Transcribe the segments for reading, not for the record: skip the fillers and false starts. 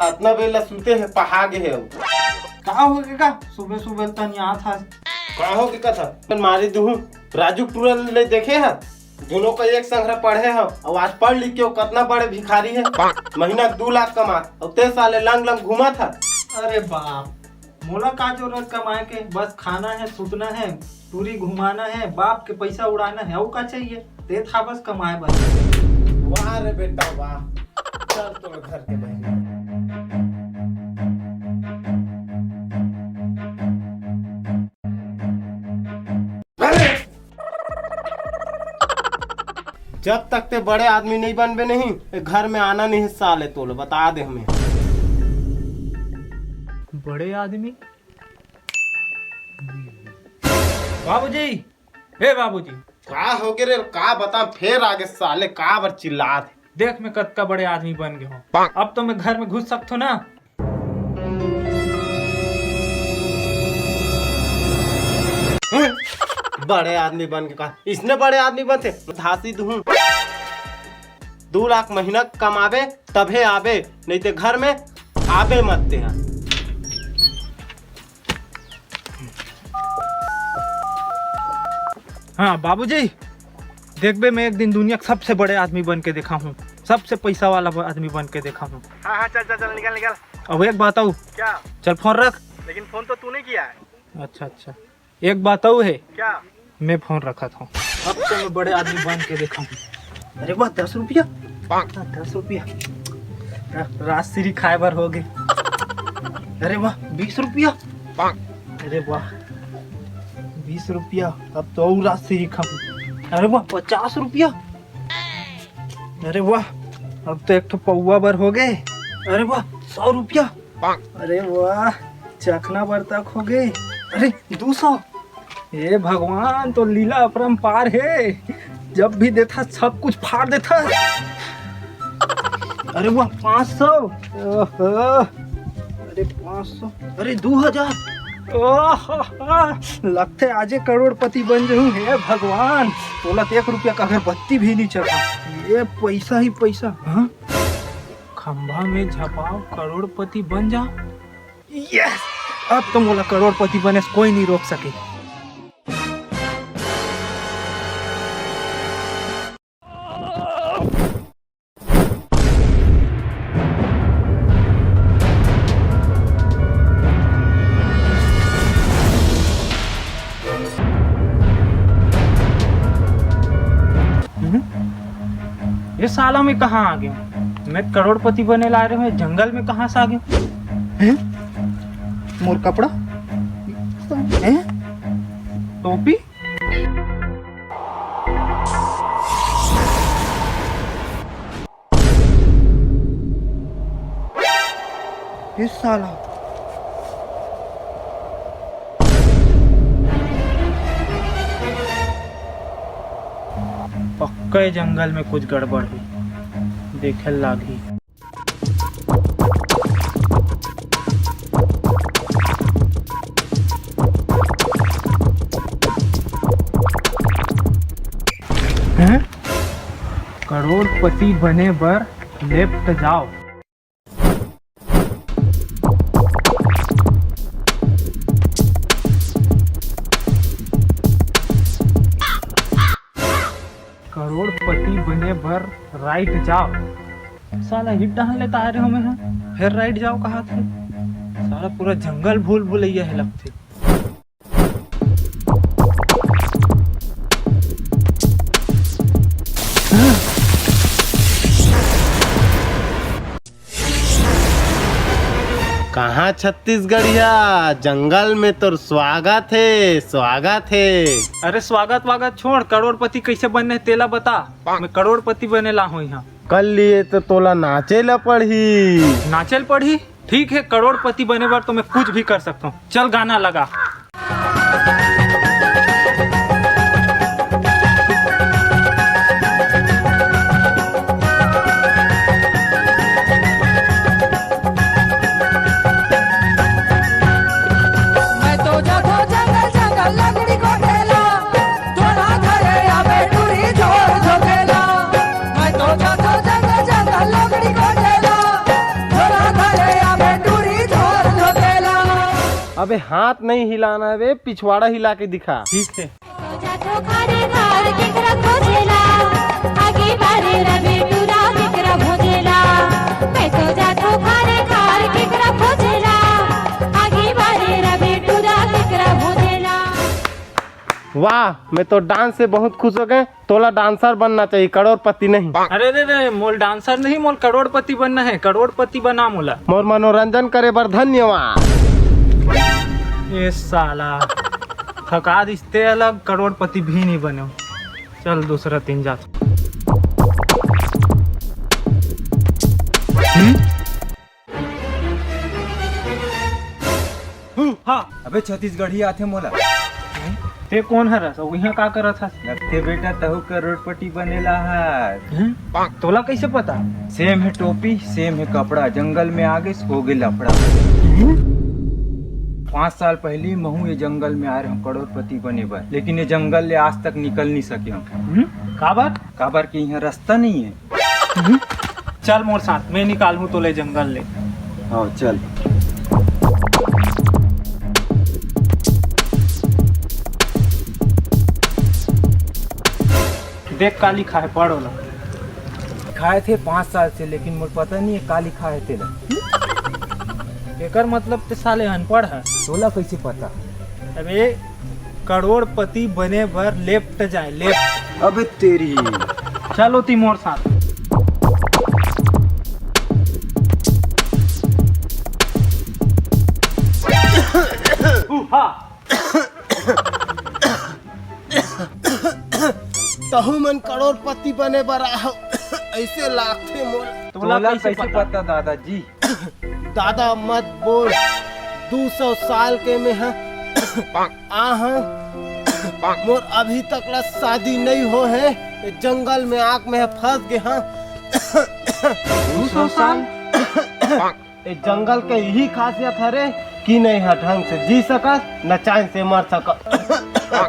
इतना बेला सुते है पहागे है का हो गया सुबह सुबह तन यहाँ था का हो के कथा मारी दूं राजू टूरल ले देखे है दोनों का एक संग्रह पढ़े है और आज पढ़ लिख के वो कितना बड़े भिखारी है महीना 2 लाख कमा और 3 साल लंग लंग घुमा था। अरे बाप मोला का जरूरत कमाए के बस खाना है सूतना है टूरी घुमाना है बाप के पैसा उड़ाना है वो का चाहिए ते था बस कमाए बस। वाह रे बेटा वाह चल तो घर के बहन जब तक ते बड़े आदमी नहीं बनबे नहीं घर में आना नहीं हिस्सा ले तो बता दे हमें। बड़े आदमी बाबूजी हे बाबूजी का हो गए रे का बता फिर आगे साले का बर चिल्ला देख मैं कद का बड़े आदमी बन गया हूँ अब तो मैं घर में घुस सकता हूँ ना। बड़े आदमी बन के कहा इसने बड़े आदमी बनते धासी दूं 2 लाख महीना कमावे तभे आवे नहीं तो घर में आवे मत ते हैं। हाँ बाबूजी देख बे मैं एक दिन दुनिया के सबसे बड़े आदमी बन के देखा हूँ सबसे पैसा वाला आदमी बन के देखा हूँ। हाँ चल चल चल निकल निकल। अब एक बात आऊ क्या चल फोन रख लेकिन फोन तो तूने किया है। अच्छा एक बात आऊ है क्या मैं फोन रखा था अब तो मैं बड़े आदमी बन के देखा हूँ। अरे वाह 10 रुपया 10 रुपया राजश्री खाए भर हो गए। अरे वाह 20 रुपया अरे वाह 20 रुपया अब तो और राजश्री खाऊं। अरे वाह 50 रुपया अरे वाह अब तो एक तो पौवा भर हो गए। अरे वाह 100 रुपया अरे वाह चखना भर तक हो गए। अरे 200 हे भगवान तो लीला अपरंपार है जब भी देता सब कुछ फाड़ देता। अरे वाह 500 अरे 500 अरे 2000 लगते आजे करोड़पति बन जाऊं। हे भगवान तोला 1 रुपया का अगरबत्ती भी नहीं चढ़ा ये पैसा ही पैसा। हाँ खंभा में झपाओ करोड़पति बन जा। यस अब तो मोला करोड़पति बने से कोई नहीं रोक सके। ये साला में कहाँ आ गया मैं करोड़पति बने ला रहे हैं जंगल में कहाँ से आ गया। मोर कपड़ा टोपी इस साला पक्का जंगल में कुछ गड़बड़ है देखे लागी। करोड़पति बने बर लेफ्ट जाओ। करोड़पति बने बर राइट जाओ। साला हिट डहान लेता आ रहे हो मैं फिर राइट जाओ कहा थे सारा पूरा जंगल भूल भुलैया है लगते। कहाँ छत्तीसगढ़िया जंगल में तो स्वागत है स्वागत है। अरे स्वागत वागत छोड़ करोड़पति कैसे बनने तेला बता मैं करोड़पति बने ला हूँ यहाँ। कल लिए तो तोला नाचे ला पढ़ी नाचल पढ़ी ठीक है करोड़पति बने बार तो मैं कुछ भी कर सकता हूँ। चल गाना लगा। जंगल जंगल लकड़ी को ठेला थोड़ा घरे अबे हाथ नहीं हिलाना है बे, पिछवाड़ा हिला के दिखा। ठीक है। वाह, मैं तो डांस से बहुत खुश हो गए। तोला डांसर बनना चाहिए, करोड़पति नहीं। अरे रे रे, मोल डांसर नहीं, मोल करोड़पति बनना है। करोड़पति बना मोला। मोर मनोरंजन करे बर धन्यवाद। ये साला थका दिसते अलग, करोड़पति भी नहीं बने। चल दूसरा 3 जा। हाँ, अबे छत्तीसगढ़ी आथे मोला। ते कौन है रस? यहाँ का करत था? लगते बेटा तहु करोड़पति बनेला है। तोला कैसे पता? सेम है टोपी, सेम है कपड़ा। जंगल में आगे हो गए लफड़ा। 5 साल पहले महू ये जंगल में आ रहे हम करोड़पति बने बर, लेकिन ये जंगल ले आज तक निकल नहीं सके हम। काबर की यहाँ रास्ता नहीं है। चल मोर साथ, मैं निकालूं तो ले जंगल ले। हाँ चल। देख का लिखा है, पढ़ो लो। खाए थे 5 साल से, लेकिन मुझे पता नहीं है का लिखा है तेरा। एकर मतलब ते साले अनपढ़ है। तोला कैसे पता? अबे करोड़पति बने भर लेफ्ट जाए, लेफ्ट। अबे तेरी। चलो ती मोर साथ। तहु मन करोड़पति बने बर आओ। ऐसे लागथे मोर। तोला कैसे पता दादाजी? दादा मत बोल, 200 साल के में है। मोर अभी तक ला शादी नहीं हो है। ये जंगल में आग में फंस गए। हाँ 200 साल? ये जंगल के यही खासियत है रे कि नहीं है ढंग से जी सकत न चैन से मर सकत।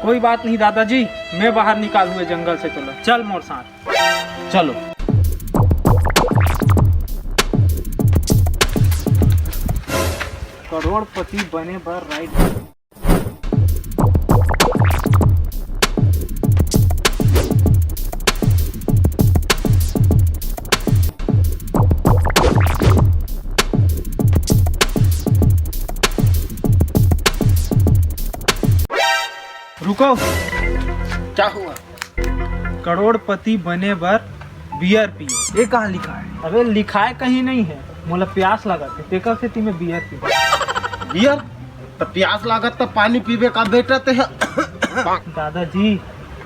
कोई बात नहीं दादाजी, मैं बाहर निकाल हुए जंगल से। तोला चल मोर साथ। चलो। करोड़पति बने भर राइट। रुको, क्या हुआ? करोड़पति बने भर बियर पियो। ये कहाँ लिखा है? अबे लिखाए कहीं नहीं है। मोला प्यास लगा थे, तेकर से मैं बियर पी। बियर? तो प्यास लागत तो पानी पीबे का बेटा ते है। दादाजी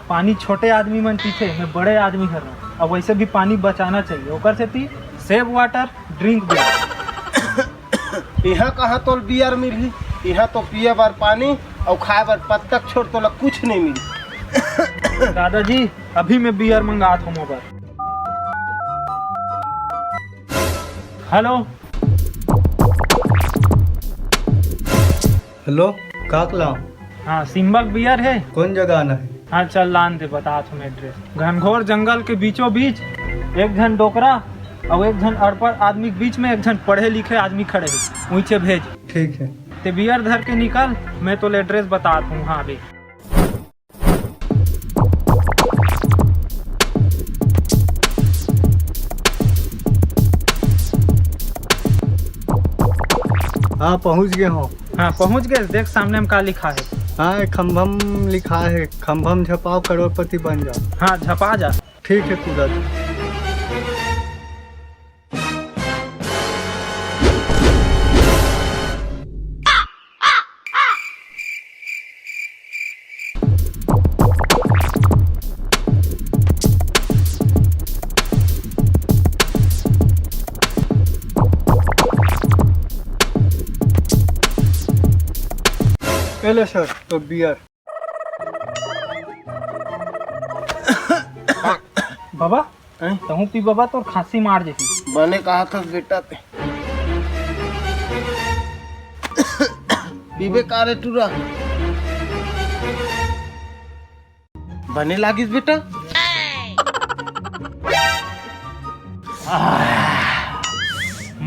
पानी छोटे आदमी मन पीते, मैं बड़े आदमी कर रहा हूँ। अब वैसे भी पानी बचाना चाहिए। ओकर से ती सेव वाटर, ड्रिंक बियर। यहाँ कहाँ तो बियर मिली? यहाँ तो पिए बार पानी और खाए बार पत्तक छोड़ तो कुछ नहीं मिली। दादाजी अभी मैं बियर मंगा था मोबाइल। हेलो हेलो, का लाओ? हाँ सिम्बक बियर है। कौन जगह आना है? हाँ चल लान दे, बता तुम्हें एड्रेस। घनघोर जंगल के बीचों बीच एक जन डोकरा और एक जन अड़पड़ आदमी के बीच में एक जन पढ़े लिखे आदमी खड़े है। ऊँचे भेज। ठीक है। ते बियर धर के निकल, मैं तो एड्रेस बता दूँ। हाँ बे हाँ पहुँच गए हो। हाँ पहुँच गए। देख सामने में का लिखा है। हाँ खम्भम लिखा है, खम्भम झपाओ करोड़पति बन जाओ। हाँ झपा जा। ठीक है तुरंत। पहले सर तो बियर। बाबा तहु पी बाबा, तो खांसी मार जैसी। बने कहा था बेटा ते पीबे का रे टूरा? बने लागिस बेटा?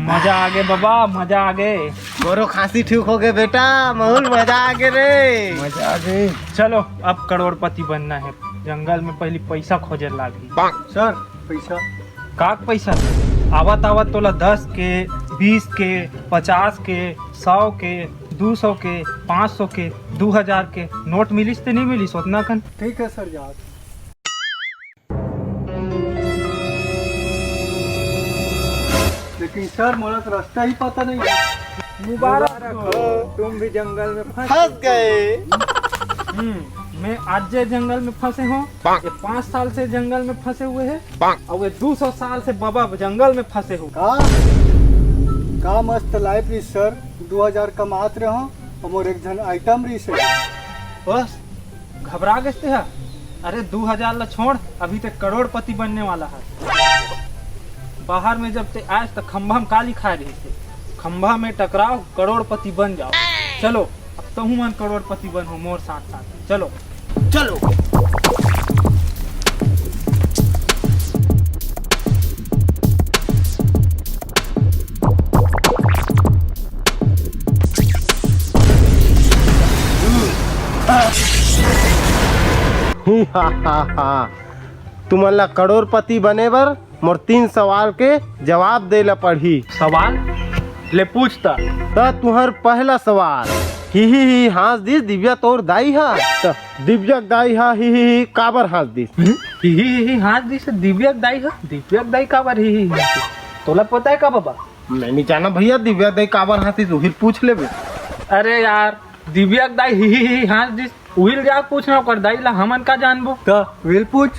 मजा आ गए बाबा, मजा आ गए। गोरो खांसी ठीक हो गए बेटा, बहुत मजा आ गए रे। मजा आ गई। चलो अब करोड़पति बनना है। जंगल में पहले पैसा खोजे लागी। सर पैसा काक पैसा आवत आवत तोला 10 के 20 के 50 के 100 के 200 के 500 के 2000 के नोट मिलिस ते नहीं मिलिस उतना कन। ठीक है सर जाओ। लेकिन सर मोला तो रास्ता ही पता नहीं है। मुबारक हो। तुम भी जंगल में फंस गए। मैं आज जे जंगल में फंसे हूँ, ये 5 साल से जंगल में फंसे हुए हैं और ये 200 साल से बाबा जंगल में फंसे हो। का मस्त लाइफ रही सर, 2000 कमात रहे हो और मोर एक जन आइटम रही से। बस घबरा गए है। अरे 2000 ला छोड़, अभी तक करोड़पति बनने वाला है। बाहर में जब ते आज तक खंभा में का लिखा रही थे, खंभा में टकराओ करोड़पति बन जाओ। चलो अब तो हूँ मन करोड़पति बन हो मोर साथ साथ। चलो चलो तुमन ला करोड़पति बने बर मोर 3 सवाल के जवाब दे ला पढ़ी। सवाल ले पूछता। त तुहर पहला सवाल, ही हंस दिस दिव्या तोर दाई हा। त दिव्या दाई हा ही काबर हंस दिस। ही हाथ दी से दिव्यक दाई है। दिव्यक दाई का बार ही तोला पता है का बाबा? मैं नहीं जाना भैया दिव्या दाई काबर हंसी, तू ही पूछ लेबे। अरे यार दिव्यक दाई ही हाथ दी उहिल जा पूछना कर दाई ला हमन का जानबो। तो विल पूछ।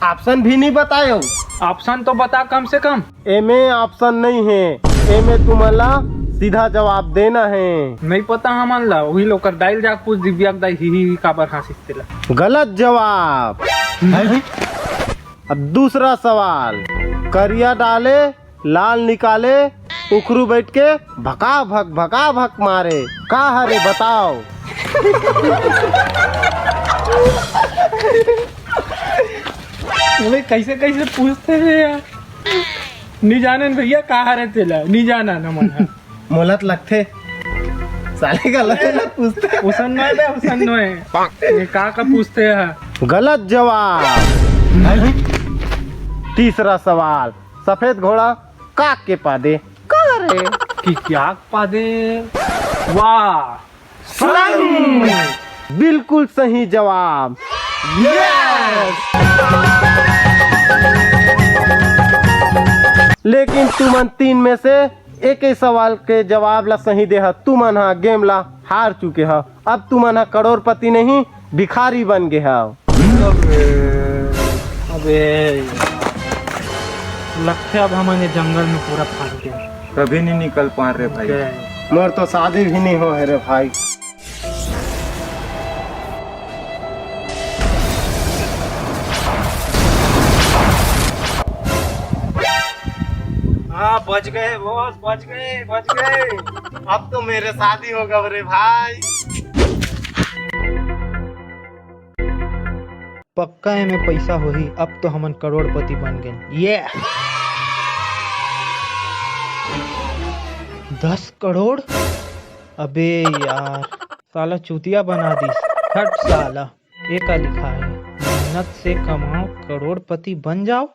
ऑप्शन भी नहीं बतायो। ऑप्शन तो बता कम से कम। एमे ऑप्शन नहीं है, एमे तुमला सीधा जवाब देना है। नहीं पता हमन ला वही लोग कर दाई जा पूछ दिव्यक दाई ही का बार हंसी तेला। गलत जवाब। अब दूसरा सवाल, करिया डाले लाल निकाले उखरू बैठ के भका भक मारे, का हरे बताओ। बोले कैसे कैसे पूछते हैं यार। नहीं जाने भैया कहा रहे तेला, नहीं जाना न मन। मोलत लगते साले गलत पूछते। उसन में बे उसन में ये का पूछते हैं। गलत जवाब। तीसरा सवाल, सफेद घोड़ा काक के पादे का रे। कि क्या पा दे। वाह बिल्कुल सही जवाब। लेकिन तुमन 3 में से एक ही सवाल के जवाब ला सही दे। तुमन हा गेम ला हार चुके हो। अब तुमन हा करोड़पति नहीं भिखारी बन गए हो। अबे लगता है अब हमारे जंगल में पूरा फंस गया। कभी नहीं निकल पा रहे भाई। मोर तो शादी भी नहीं हो है रे भाई। हाँ बच गए बॉस, बच गए। अब तो मेरे शादी होगा रे भाई। पक्का है में पैसा हो ही। अब तो हमन करोड़पति बन गए। ये 10 करोड़। अबे यार साला चूतिया बना दी। हट साला, ये का लिखा है, मेहनत से कमाओ करोड़पति बन जाओ।